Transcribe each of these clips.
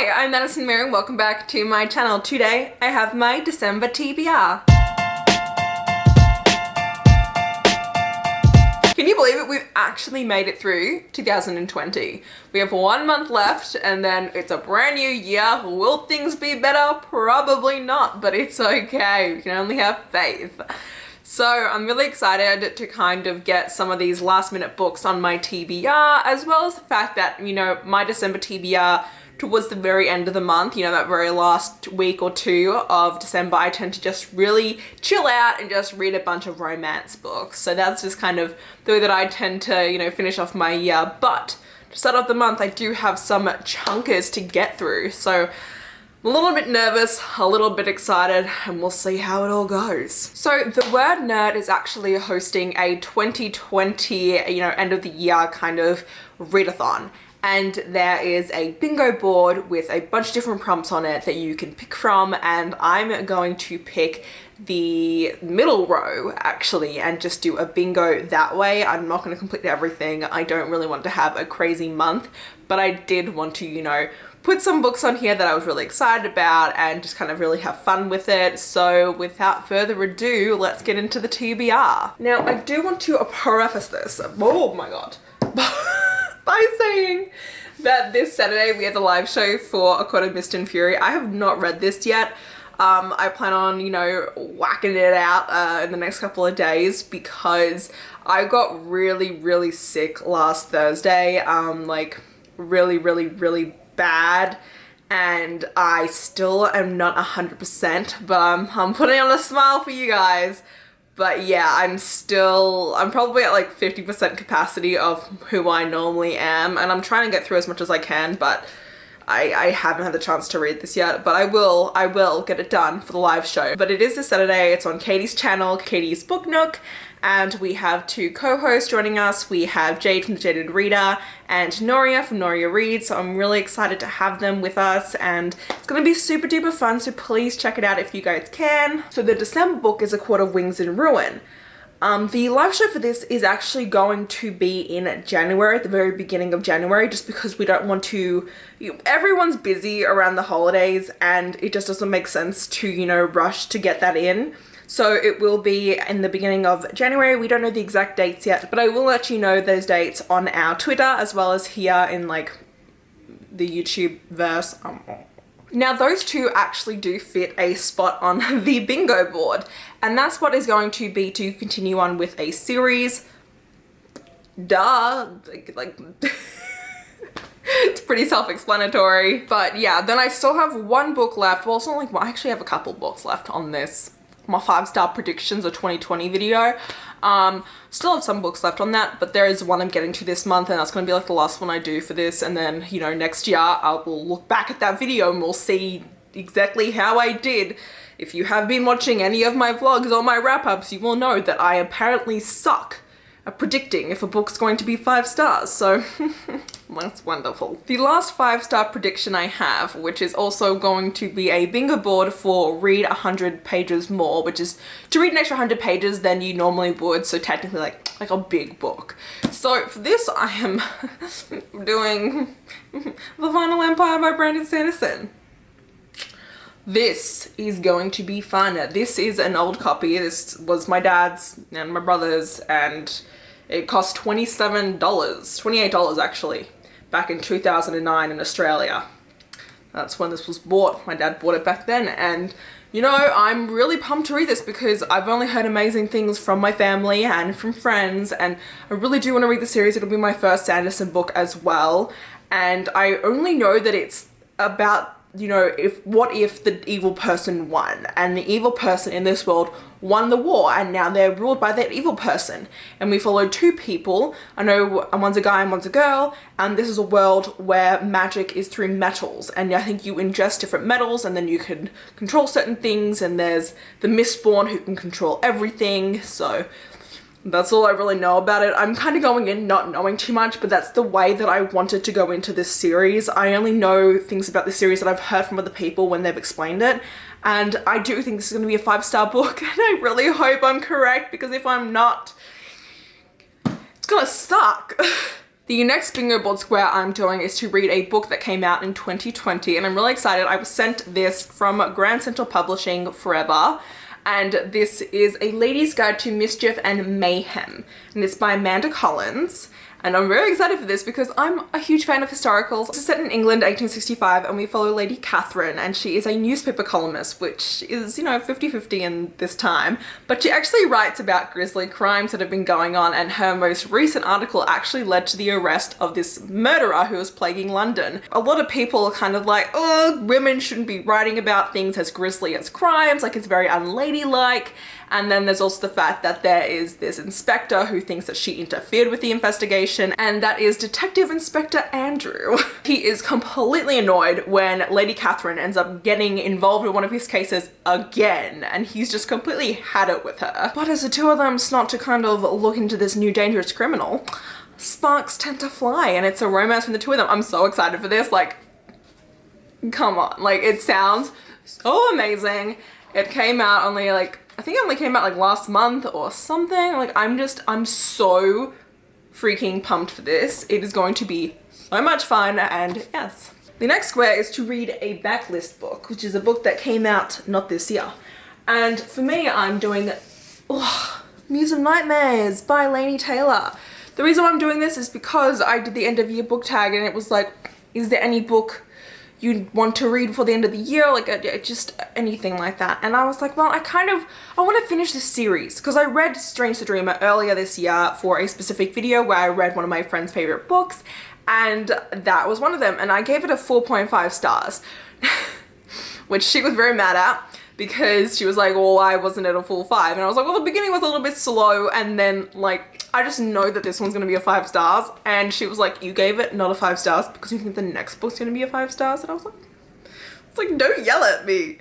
Hi, I'm Madison Mary. Welcome back to my channel. Today I have my December TBR. Can you believe it? We've actually made it through 2020. We have 1 month left and then it's a brand new year. Will things be better? Probably not, but it's okay. We can only have faith. So I'm really excited to kind of get some of these last minute books on my TBR, as well as the fact that, you know, my December TBR towards the very end of the month, you know, that very last week or two of December, I tend to just really chill out and just read a bunch of romance books. So that's just kind of the way that I tend to, you know, finish off my year. But to start off the month, I do have some chunkers to get through. So I'm a little bit nervous, a little bit excited, and we'll see how it all goes. So The Word Nerd is actually hosting a 2020, you know, end of the year kind of readathon. And there is a bingo board with a bunch of different prompts on it that you can pick from, and I'm going to pick the middle row actually and just do a bingo that way. I'm not going to complete everything. I don't really want to have a crazy month, but I did want to, you know, put some books on here that I was really excited about and just kind of really have fun with it. So without further ado, let's get into the TBR. Now I do want to preface this, oh my god, by saying that this Saturday we have the live show for A Court of Mist and Fury. I have not read this yet. I plan on, you know, whacking it out in the next couple of days because I got really sick last Thursday, like really bad, and I still am not 100%, but I'm putting on a smile for you guys. But yeah, I'm probably at like 50% capacity of who I normally am, and I'm trying to get through as much as I can, but I haven't had the chance to read this yet, but I will get it done for the live show. But it is this Saturday, it's on Katie's channel, Katie's Book Nook, and we have two co-hosts joining us. We have Jade from The Jaded Reader and Noria from Noria Reads, so I'm really excited to have them with us, and it's gonna be super duper fun, so please check it out if you guys can. So the December book is A Court of Wings and Ruin. The live show for this is actually going to be in January, at the very beginning of January, just because we don't want to, everyone's busy around the holidays and it just doesn't make sense to, you know, rush to get that in. So it will be in the beginning of January. We don't know the exact dates yet, but I will let you know those dates on our Twitter as well as here in like the YouTube verse. Now those two actually do fit a spot on the bingo board, and that's what is going to be to continue on with a series. Duh, like it's pretty self-explanatory. But yeah, then I still have one book left. Well, it's not like, well, I actually have a couple books left on this, my 5-star predictions of 2020 video. Still have some books left on that, but there is one I'm getting to this month, and that's going to be like the last one I do for this, and then, you know, next year I will look back at that video and we'll see exactly how I did. If you have been watching any of my vlogs or my wrap-ups, you will know that I apparently suck at predicting if a book's going to be 5 stars, so that's wonderful. The last 5-star prediction I have, which is also going to be a bingo board for read 100 pages more, which is to read an extra 100 pages than you normally would, so technically like a big book. So for this I am doing The Final Empire by Brandon Sanderson. This is going to be fun. This is an old copy. This was my dad's and my brother's, and it cost $28 actually, back in 2009 in Australia. That's when this was bought. My dad bought it back then, and you know, I'm really pumped to read this because I've only heard amazing things from my family and from friends, and I really do want to read the series. It'll be my first Sanderson book as well, and I only know that it's about, you know, what if the evil person won, and the evil person in this world won the war, and now they're ruled by that evil person. And we follow two people. I know one's a guy and one's a girl, and this is a world where magic is through metals, and I think you ingest different metals and then you can control certain things, and there's the Mistborn who can control everything. So that's all I really know about it. I'm kind of going in not knowing too much, but that's the way that I wanted to go into this series. I only know things about the series that I've heard from other people when they've explained it, and I do think this is going to be a 5-star book, and I really hope I'm correct, because if I'm not, it's gonna suck. The next bingo board square I'm doing is to read a book that came out in 2020, and I'm really excited. I was sent this from Grand Central Publishing Forever, and this is A Lady's Guide to Mischief and Mayhem, and it's by Amanda Collins. And I'm very excited for this because I'm a huge fan of historicals. This is set in England, 1865, and we follow Lady Catherine, and she is a newspaper columnist, which is, you know, 50-50 in this time. But she actually writes about grisly crimes that have been going on, and her most recent article actually led to the arrest of this murderer who was plaguing London. A lot of people are kind of like, oh, women shouldn't be writing about things as grisly as crimes, like it's very unladylike. And then there's also the fact that there is this inspector who thinks that she interfered with the investigation, and that is Detective Inspector Andrew. He is completely annoyed when Lady Catherine ends up getting involved in one of his cases again, and he's just completely had it with her. But as the two of them start to kind of look into this new dangerous criminal, sparks tend to fly, and it's a romance from the two of them. I'm so excited for this, like, come on. Like, it sounds so amazing. It came out only like, I think it only came out like last month or something. Like, I'm so freaking pumped for this. It is going to be so much fun, and yes. The next square is to read a backlist book, which is a book that came out not this year. And for me, I'm doing Muse of Nightmares by Laini Taylor. The reason why I'm doing this is because I did the end of year book tag, and it was like, is there any book you'd want to read before the end of the year, like just anything like that. And I was like, well, I want to finish this series because I read Strange the Dreamer earlier this year for a specific video where I read one of my friend's favorite books, and that was one of them, and I gave it a 4.5 stars, which she was very mad at because she was like, well, why wasn't it a full 5? And I was like, well, the beginning was a little bit slow, and then like, I just know that this one's gonna be a 5 stars. And she was like, you gave it not a 5 stars because you think the next book's gonna be a 5 stars? And I was like, it's like, don't yell at me.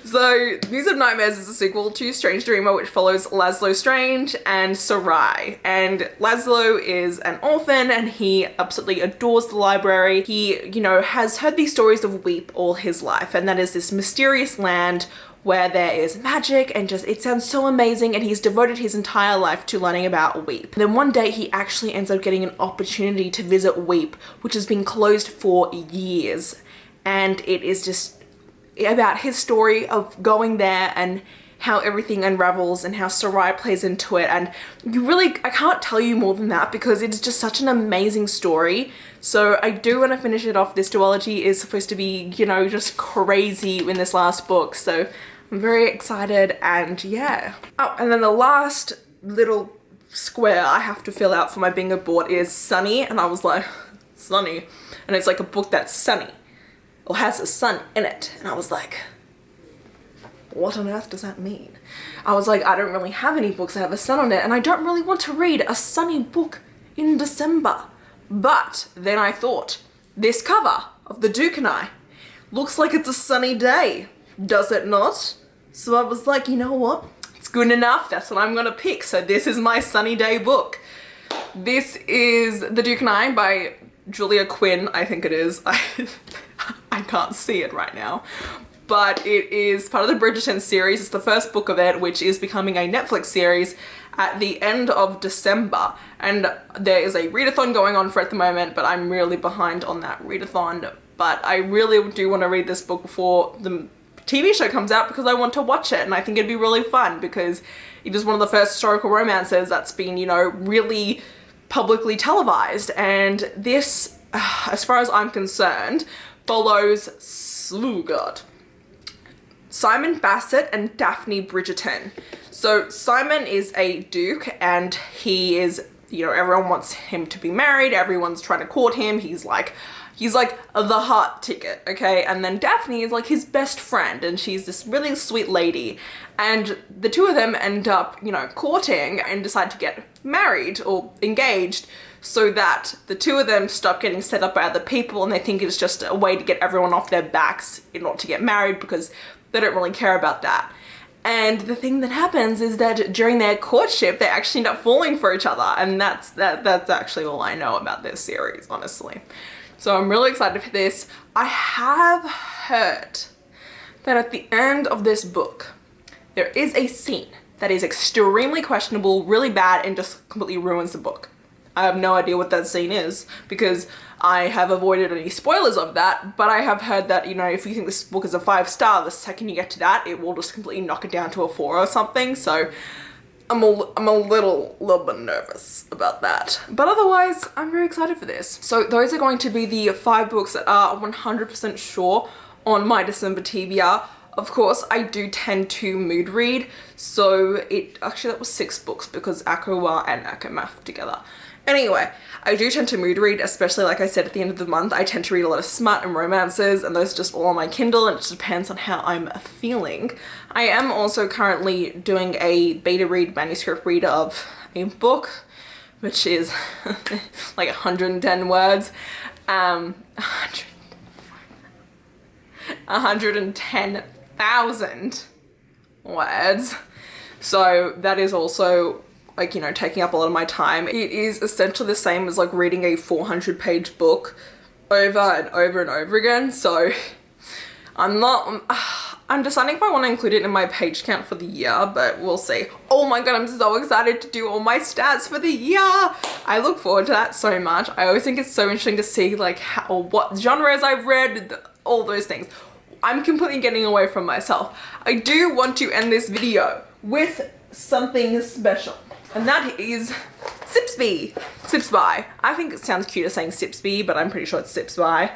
So Muse of Nightmares is a sequel to Strange Dreamer, which follows Laszlo Strange and Sarai. And Laszlo is an orphan, and he absolutely adores the library. He, you know, has heard these stories of Weep all his life, and that is this mysterious land where there is magic, and just, it sounds so amazing, and he's devoted his entire life to learning about Weep. And then one day he actually ends up getting an opportunity to visit Weep, which has been closed for years. And it is just about his story of going there and how everything unravels and how Sarai plays into it. And I can't tell you more than that because it's just such an amazing story. So I do want to finish it off. This duology is supposed to be, you know, just crazy in this last book. So I'm very excited, and yeah. Oh, and then the last little square I have to fill out for my bingo board is Sunny. And I was like, Sunny? And it's like a book that's sunny or has a sun in it. And I was like, what on earth does that mean? I was like, I don't really have any books that have a sun on it, and I don't really want to read a sunny book in December. But then I thought, this cover of The Duke and I looks like it's a sunny day, does it not? So I was like, you know what? It's good enough. That's what I'm gonna pick. So this is my sunny day book. This is The Duke and I by Julia Quinn, I think it is. I can't see it right now. But it is part of the Bridgerton series. It's the first book of it, which is becoming a Netflix series at the end of December. And there is a readathon going on for it at the moment, but I'm really behind on that readathon. But I really do want to read this book before the TV show comes out because I want to watch it, and I think it'd be really fun because it is one of the first historical romances that's been, you know, really publicly televised. And this, as far as I'm concerned, follows, oh God, Simon Bassett and Daphne Bridgerton. So Simon is a duke, and he is, you know, everyone wants him to be married, everyone's trying to court him, he's like the hot ticket, okay? And then Daphne is like his best friend, and she's this really sweet lady, and the two of them end up, you know, courting and decide to get married or engaged, so that the two of them stop getting set up by other people, and they think it's just a way to get everyone off their backs in order to get married because they don't really care about that. And the thing that happens is that during their courtship, they actually end up falling for each other, and that's actually all I know about this series, honestly. So I'm really excited for this. I have heard that at the end of this book, there is a scene that is extremely questionable, really bad, and just completely ruins the book. I have no idea what that scene is because I have avoided any spoilers of that, but I have heard that, you know, if you think this book is a 5-star, the second you get to that, it will just completely knock it down to a 4 or something. So I'm a little bit nervous about that. But otherwise, I'm very excited for this. So those are going to be the 5 books that are 100% sure on my December TBR. Of course, I do tend to mood read, so actually that was 6 books because Akawa and Akamath together. Anyway, I do tend to mood read, especially like I said at the end of the month, I tend to read a lot of smut and romances, and those are just all on my Kindle, and it just depends on how I'm feeling. I am also currently doing a beta read manuscript read of a book, which is like 110 words. 110,000 words. So that is also like, you know, taking up a lot of my time. It is essentially the same as like reading a 400-page book over and over and over again. So I'm deciding if I want to include it in my page count for the year, but we'll see. Oh my god, I'm so excited to do all my stats for the year. I look forward to that so much. I always think it's so interesting to see like what genres I've read, all those things. I'm completely getting away from myself. I do want to end this video with something special, and that is Sipsby. Sipsby. I think it sounds cuter saying Sipsby, but I'm pretty sure it's Sipsby.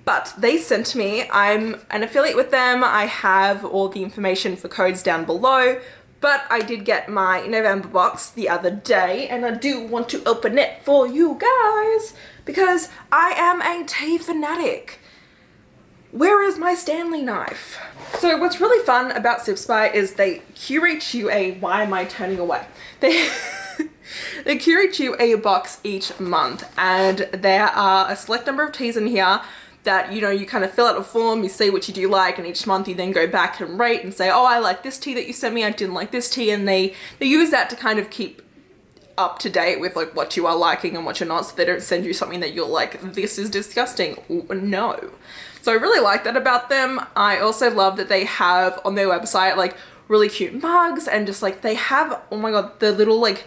But they sent me, I'm an affiliate with them. I have all the information for codes down below, but I did get my November box the other day, and I do want to open it for you guys because I am a tea fanatic. Where is my Stanley knife? So what's really fun about Sipsby is they curate you why am I turning away? They curate you a box each month, and there are a select number of teas in here that, you know, you kind of fill out a form, you see what you do like, and each month you then go back and rate and say, oh, I like this tea that you sent me, I didn't like this tea, and they use that to kind of keep up to date with like what you are liking and what you're not, so they don't send you something that you're like, this is disgusting. No. So I really like that about them. I also love that they have on their website like really cute mugs, and just like they have, oh my god, the little like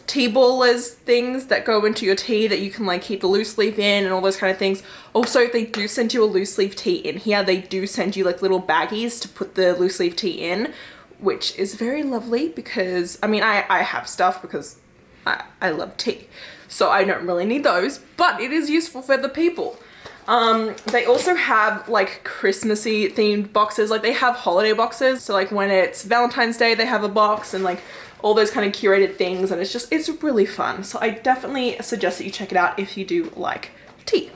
tea ballers things that go into your tea that you can like keep the loose leaf in and all those kind of things. Also, they do send you a loose leaf tea in here. They do send you like little baggies to put the loose leaf tea in, which is very lovely because, I mean, I have stuff because I love tea, so I don't really need those, but it is useful for the people. They also have like Christmassy themed boxes, like they have holiday boxes, so like when it's Valentine's Day they have a box, and like all those kind of curated things, and it's really fun. So I definitely suggest that you check it out if you do like tea.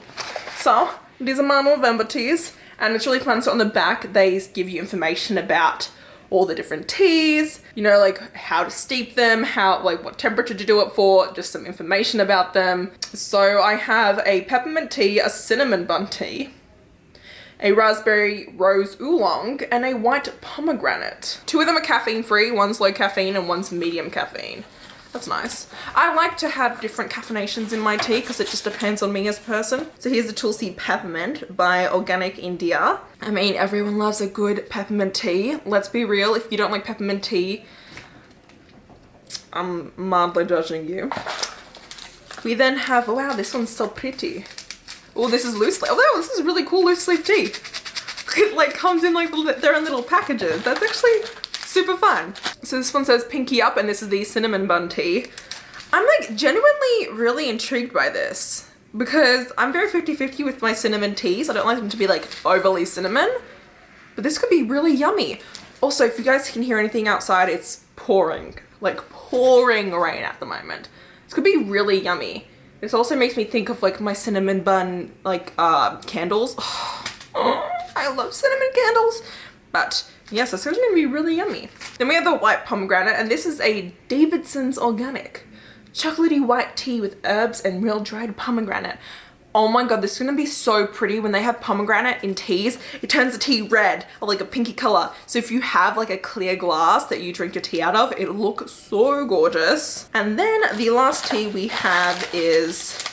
So these are my November teas, and it's really fun. So on the back they give you information about all the different teas, you know, like how to steep them, like what temperature to do it for, just some information about them. So I have a peppermint tea, a cinnamon bun tea, a raspberry rose oolong, and a white pomegranate. 2 of them are caffeine free, one's low caffeine and one's medium caffeine. That's nice. I like to have different caffeinations in my tea because it just depends on me as a person. So here's the Tulsi Peppermint by Organic India. I mean, everyone loves a good peppermint tea. Let's be real, if you don't like peppermint tea, I'm mildly judging you. We then have, wow, this one's so pretty. Oh, this is loose leaf. Oh, this is really cool loose leaf tea. It like comes in like their own little packages. That's actually super fun. So this one says Pinky Up, and this is the cinnamon bun tea. I'm like genuinely really intrigued by this because I'm very 50-50 with my cinnamon teas. I don't like them to be like overly cinnamon, but this could be really yummy. Also, if you guys can hear anything outside, it's pouring, like pouring rain at the moment. This could be really yummy. This also makes me think of like my cinnamon bun like candles. Oh, I love cinnamon candles. But yes, it's going to be really yummy. Then we have the white pomegranate, and this is a Davidson's Organic chocolatey white tea with herbs and real dried pomegranate. Oh my god, this is going to be so pretty when they have pomegranate in teas. It turns the tea red or like a pinky color. So if you have like a clear glass that you drink your tea out of, it'll look so gorgeous. And then the last tea we have is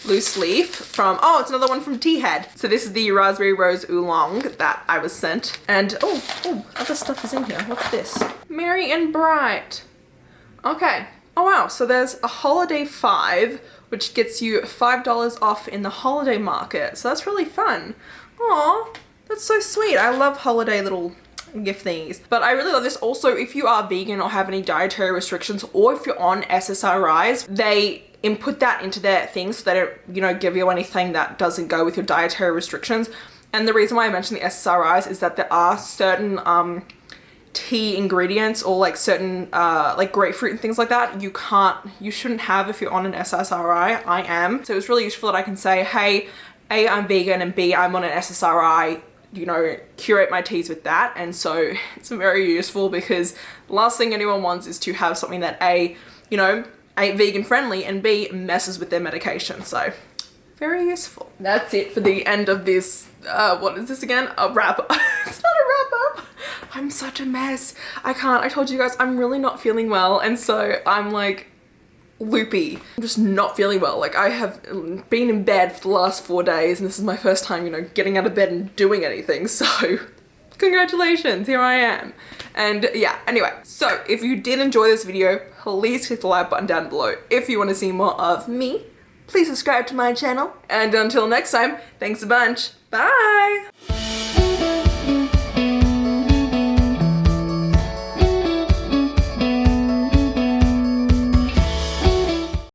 loose leaf from, oh, it's another one from Tea Head. So this is the raspberry rose oolong that I was sent. And oh, other stuff is in here. What's this? Merry and Bright. Okay. Oh wow, so there's a holiday 5, which gets you $5 off in the holiday market. So that's really fun. Aw, that's so sweet. I love holiday little gift thingies. But I really love this. Also, if you are vegan or have any dietary restrictions, or if you're on SSRIs, they input that into their things so they don't, you know, give you anything that doesn't go with your dietary restrictions. And the reason why I mentioned the SSRIs is that there are certain tea ingredients or like certain like grapefruit and things like that you shouldn't have if you're on an SSRI. I am. So it's really useful that I can say, hey, A, I'm vegan, and B, I'm on an SSRI, you know, curate my teas with that. And so it's very useful because the last thing anyone wants is to have something that A, you know, ain't vegan friendly, and B, messes with their medication. So very useful. That's it for the end of this, what is this again? A wrap up. It's not a wrap up. I'm such a mess. I told you guys I'm really not feeling well, and so I'm like loopy. I'm just not feeling well. Like, I have been in bed for the last 4 days, and this is my first time, you know, getting out of bed and doing anything, so congratulations, here I am. And yeah, anyway, so if you did enjoy this video, please click the like button down below. If you want to see more of me, please subscribe to my channel. And until next time, thanks a bunch. Bye!